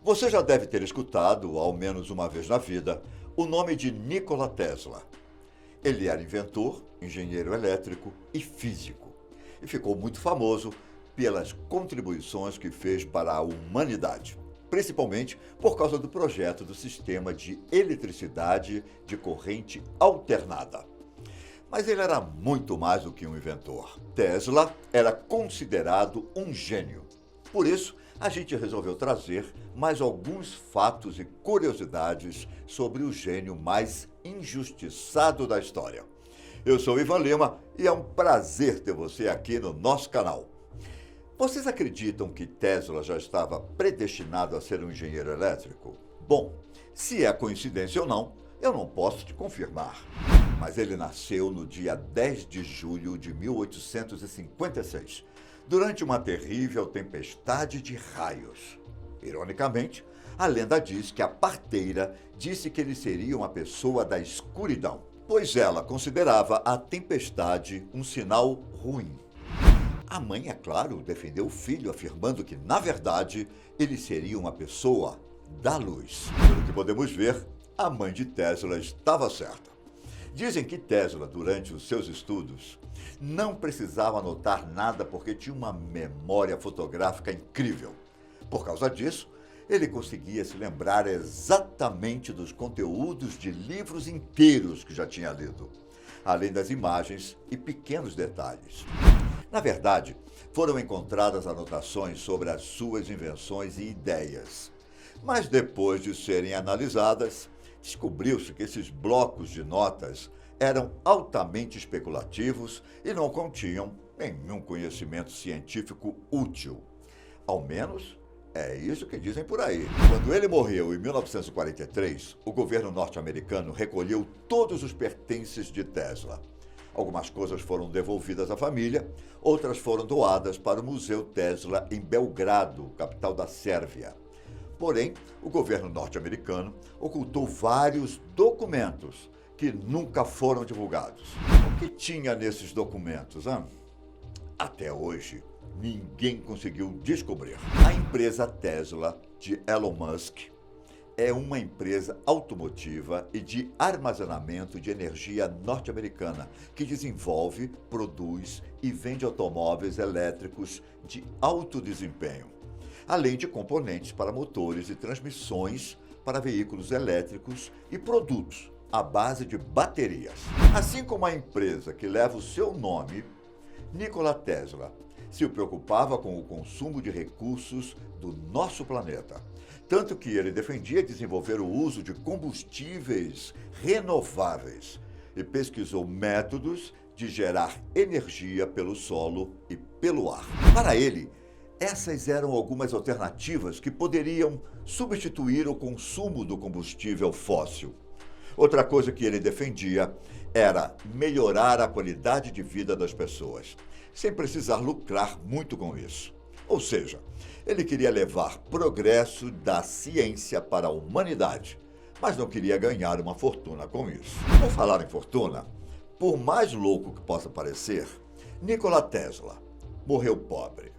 Você já deve ter escutado, ao menos uma vez na vida, o nome de Nikola Tesla. Ele era inventor, engenheiro elétrico e físico, e ficou muito famoso pelas contribuições que fez para a humanidade, principalmente por causa do projeto do sistema de eletricidade de corrente alternada. Mas ele era muito mais do que um inventor. Tesla era considerado um gênio. Por isso, a gente resolveu trazer mais alguns fatos e curiosidades sobre o gênio mais injustiçado da história. Eu sou Ivan Lima e é um prazer ter você aqui no nosso canal. Vocês acreditam que Tesla já estava predestinado a ser um engenheiro elétrico? Bom, se é coincidência ou não, eu não posso te confirmar. Mas ele nasceu no dia 10 de julho de 1856, durante uma terrível tempestade de raios. Ironicamente, a lenda diz que a parteira disse que ele seria uma pessoa da escuridão, pois ela considerava a tempestade um sinal ruim. A mãe, é claro, defendeu o filho, afirmando que, na verdade, ele seria uma pessoa da luz. Pelo que podemos ver, a mãe de Tesla estava certa. Dizem que Tesla, durante os seus estudos, não precisava anotar nada porque tinha uma memória fotográfica incrível. Por causa disso, ele conseguia se lembrar exatamente dos conteúdos de livros inteiros que já tinha lido, além das imagens e pequenos detalhes. Na verdade, foram encontradas anotações sobre as suas invenções e ideias. Mas depois de serem analisadas, descobriu-se que esses blocos de notas eram altamente especulativos e não continham nenhum conhecimento científico útil. Ao menos, é isso que dizem por aí. Quando ele morreu em 1943, o governo norte-americano recolheu todos os pertences de Tesla. Algumas coisas foram devolvidas à família, outras foram doadas para o Museu Tesla em Belgrado, capital da Sérvia. Porém, o governo norte-americano ocultou vários documentos que nunca foram divulgados. O que tinha nesses documentos, hein? Até hoje, ninguém conseguiu descobrir. A empresa Tesla, de Elon Musk, é uma empresa automotiva e de armazenamento de energia norte-americana que desenvolve, produz e vende automóveis elétricos de alto desempenho, além de componentes para motores e transmissões para veículos elétricos e produtos à base de baterias. Assim como a empresa que leva o seu nome, Nikola Tesla se preocupava com o consumo de recursos do nosso planeta, tanto que ele defendia desenvolver o uso de combustíveis renováveis e pesquisou métodos de gerar energia pelo solo e pelo ar. Para ele, essas eram algumas alternativas que poderiam substituir o consumo do combustível fóssil. Outra coisa que ele defendia era melhorar a qualidade de vida das pessoas, sem precisar lucrar muito com isso. Ou seja, ele queria levar progresso da ciência para a humanidade, mas não queria ganhar uma fortuna com isso. Por falar em fortuna, por mais louco que possa parecer, Nikola Tesla morreu pobre.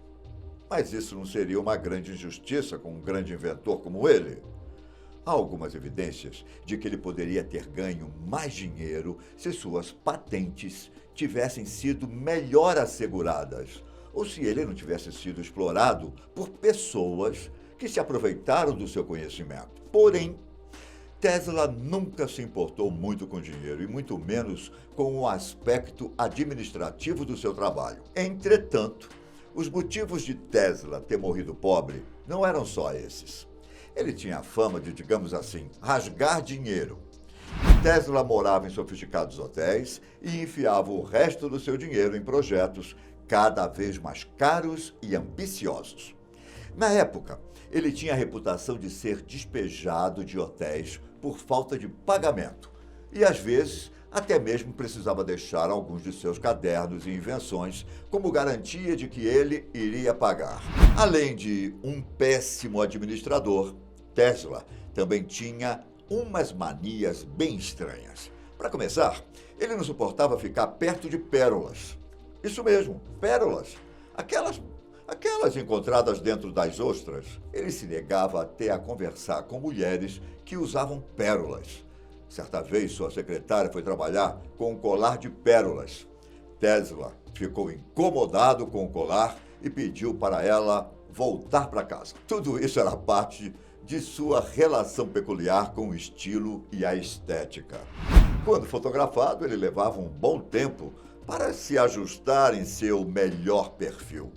Mas isso não seria uma grande injustiça com um grande inventor como ele? Há algumas evidências de que ele poderia ter ganho mais dinheiro se suas patentes tivessem sido melhor asseguradas, ou se ele não tivesse sido explorado por pessoas que se aproveitaram do seu conhecimento. Porém, Tesla nunca se importou muito com dinheiro e muito menos com o aspecto administrativo do seu trabalho. Entretanto, os motivos de Tesla ter morrido pobre não eram só esses. Ele tinha a fama de, digamos assim, rasgar dinheiro. Tesla morava em sofisticados hotéis e enfiava o resto do seu dinheiro em projetos cada vez mais caros e ambiciosos. Na época, ele tinha a reputação de ser despejado de hotéis por falta de pagamento e, às vezes, até mesmo precisava deixar alguns de seus cadernos e invenções como garantia de que ele iria pagar. Além de um péssimo administrador, Tesla também tinha umas manias bem estranhas. Para começar, ele não suportava ficar perto de pérolas. Isso mesmo, pérolas. Aquelas aquelas encontradas dentro das ostras. Ele se negava até a conversar com mulheres que usavam pérolas. Certa vez, sua secretária foi trabalhar com um colar de pérolas. Tesla ficou incomodado com o colar e pediu para ela voltar para casa. Tudo isso era parte de sua relação peculiar com o estilo e a estética. Quando fotografado, ele levava um bom tempo para se ajustar em seu melhor perfil.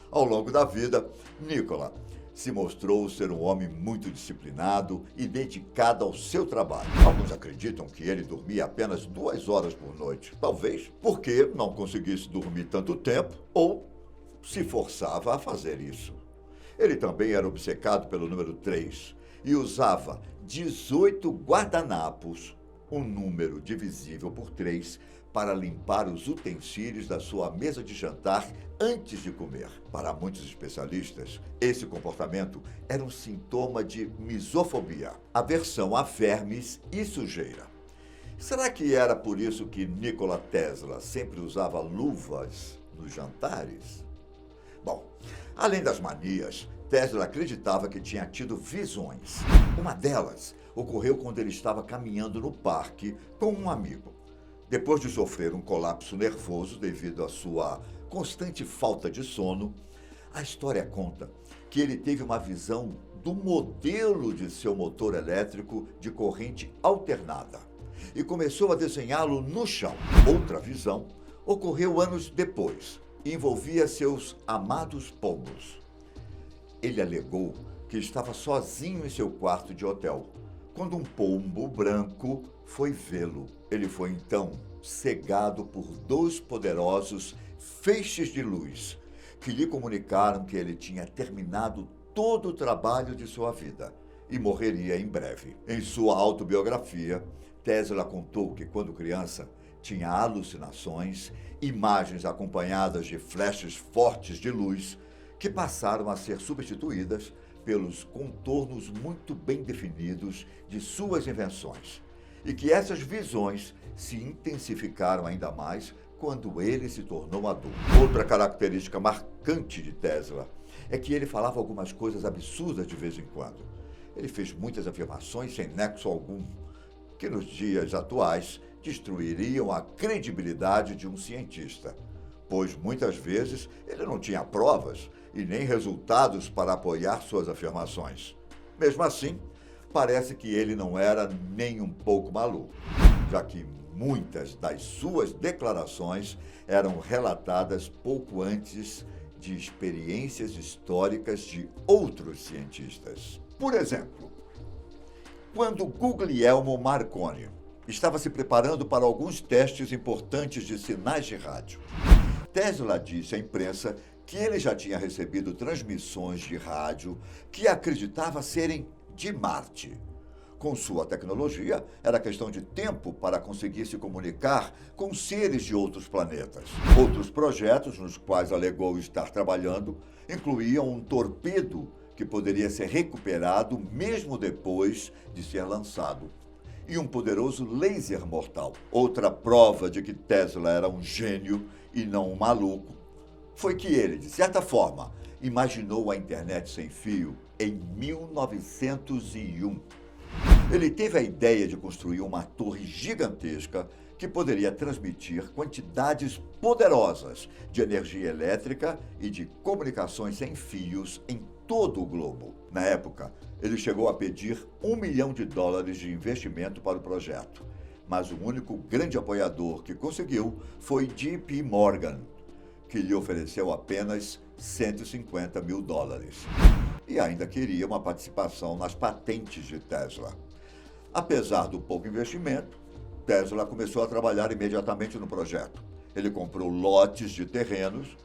Ao longo da vida, Nikola se mostrou ser um homem muito disciplinado e dedicado ao seu trabalho. Alguns acreditam que ele dormia apenas 2 horas por noite, talvez porque não conseguisse dormir tanto tempo ou se forçava a fazer isso. Ele também era obcecado pelo número 3 e usava 18 guardanapos, um número divisível por 3, para limpar os utensílios da sua mesa de jantar antes de comer. Para muitos especialistas, esse comportamento era um sintoma de misofobia, aversão a vermes e sujeira. Será que era por isso que Nikola Tesla sempre usava luvas nos jantares? Bom, além das manias, Tesla acreditava que tinha tido visões. Uma delas ocorreu quando ele estava caminhando no parque com um amigo. Depois de sofrer um colapso nervoso devido à sua constante falta de sono, a história conta que ele teve uma visão do modelo de seu motor elétrico de corrente alternada e começou a desenhá-lo no chão. Outra visão ocorreu anos depois e envolvia seus amados pombos. Ele alegou que estava sozinho em seu quarto de hotel, quando um pombo branco foi vê-lo. Ele foi então cegado por 2 poderosos feixes de luz que lhe comunicaram que ele tinha terminado todo o trabalho de sua vida e morreria em breve. Em sua autobiografia, Tesla contou que quando criança tinha alucinações, imagens acompanhadas de flashes fortes de luz que passaram a ser substituídas pelos contornos muito bem definidos de suas invenções, e que essas visões se intensificaram ainda mais quando ele se tornou adulto. Outra característica marcante de Tesla é que ele falava algumas coisas absurdas de vez em quando. Ele fez muitas afirmações sem nexo algum, que nos dias atuais destruiriam a credibilidade de um cientista, pois muitas vezes ele não tinha provas e nem resultados para apoiar suas afirmações. Mesmo assim, parece que ele não era nem um pouco maluco, já que muitas das suas declarações eram relatadas pouco antes de experiências históricas de outros cientistas. Por exemplo, quando Guglielmo Marconi estava se preparando para alguns testes importantes de sinais de rádio, Tesla disse à imprensa que ele já tinha recebido transmissões de rádio que acreditava serem de Marte. Com sua tecnologia, era questão de tempo para conseguir se comunicar com seres de outros planetas. Outros projetos nos quais alegou estar trabalhando incluíam um torpedo que poderia ser recuperado mesmo depois de ser lançado, e um poderoso laser mortal. Outra prova de que Tesla era um gênio e não um maluco foi que ele, de certa forma, imaginou a internet sem fio em 1901. Ele teve a ideia de construir uma torre gigantesca que poderia transmitir quantidades poderosas de energia elétrica e de comunicações sem fios em todo o globo. Na época, ele chegou a pedir $1 milhão de investimento para o projeto, mas o único grande apoiador que conseguiu foi JP Morgan, que lhe ofereceu apenas $150 mil. E ainda queria uma participação nas patentes de Tesla. Apesar do pouco investimento, Tesla começou a trabalhar imediatamente no projeto. Ele comprou lotes de terrenos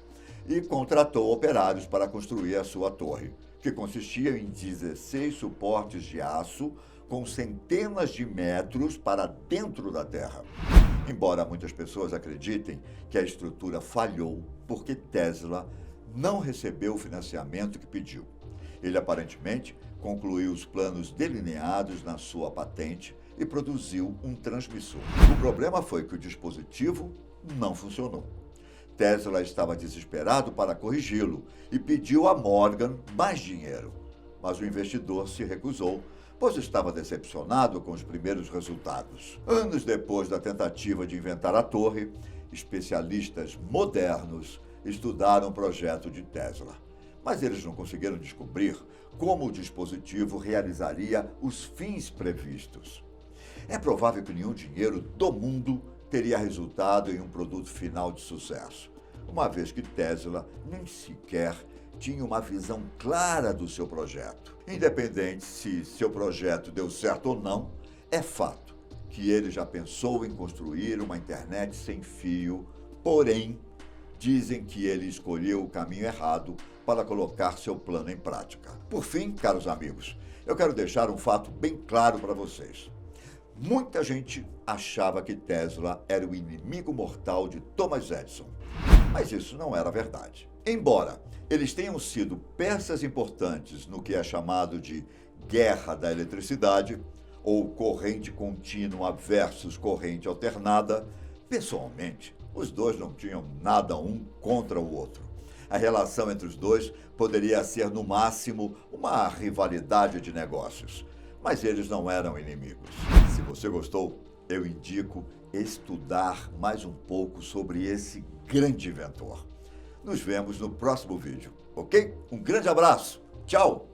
e contratou operários para construir a sua torre, que consistia em 16 suportes de aço com centenas de metros para dentro da Terra. Embora muitas pessoas acreditem que a estrutura falhou porque Tesla não recebeu o financiamento que pediu. Ele aparentemente concluiu os planos delineados na sua patente e produziu um transmissor. O problema foi que o dispositivo não funcionou. Tesla estava desesperado para corrigi-lo e pediu a Morgan mais dinheiro. Mas o investidor se recusou, pois estava decepcionado com os primeiros resultados. Anos depois da tentativa de inventar a torre, especialistas modernos estudaram o projeto de Tesla. Mas eles não conseguiram descobrir como o dispositivo realizaria os fins previstos. É provável que nenhum dinheiro do mundo teria resultado em um produto final de sucesso, uma vez que Tesla nem sequer tinha uma visão clara do seu projeto. Independente se seu projeto deu certo ou não, é fato que ele já pensou em construir uma internet sem fio, porém, dizem que ele escolheu o caminho errado para colocar seu plano em prática. Por fim, caros amigos, eu quero deixar um fato bem claro para vocês. Muita gente achava que Tesla era o inimigo mortal de Thomas Edison, mas isso não era verdade. Embora eles tenham sido peças importantes no que é chamado de guerra da eletricidade, ou corrente contínua versus corrente alternada, pessoalmente, os dois não tinham nada um contra o outro. A relação entre os dois poderia ser, no máximo, uma rivalidade de negócios, mas eles não eram inimigos. Se você gostou, eu indico estudar mais um pouco sobre esse grande inventor. Nos vemos no próximo vídeo, ok? Um grande abraço, tchau!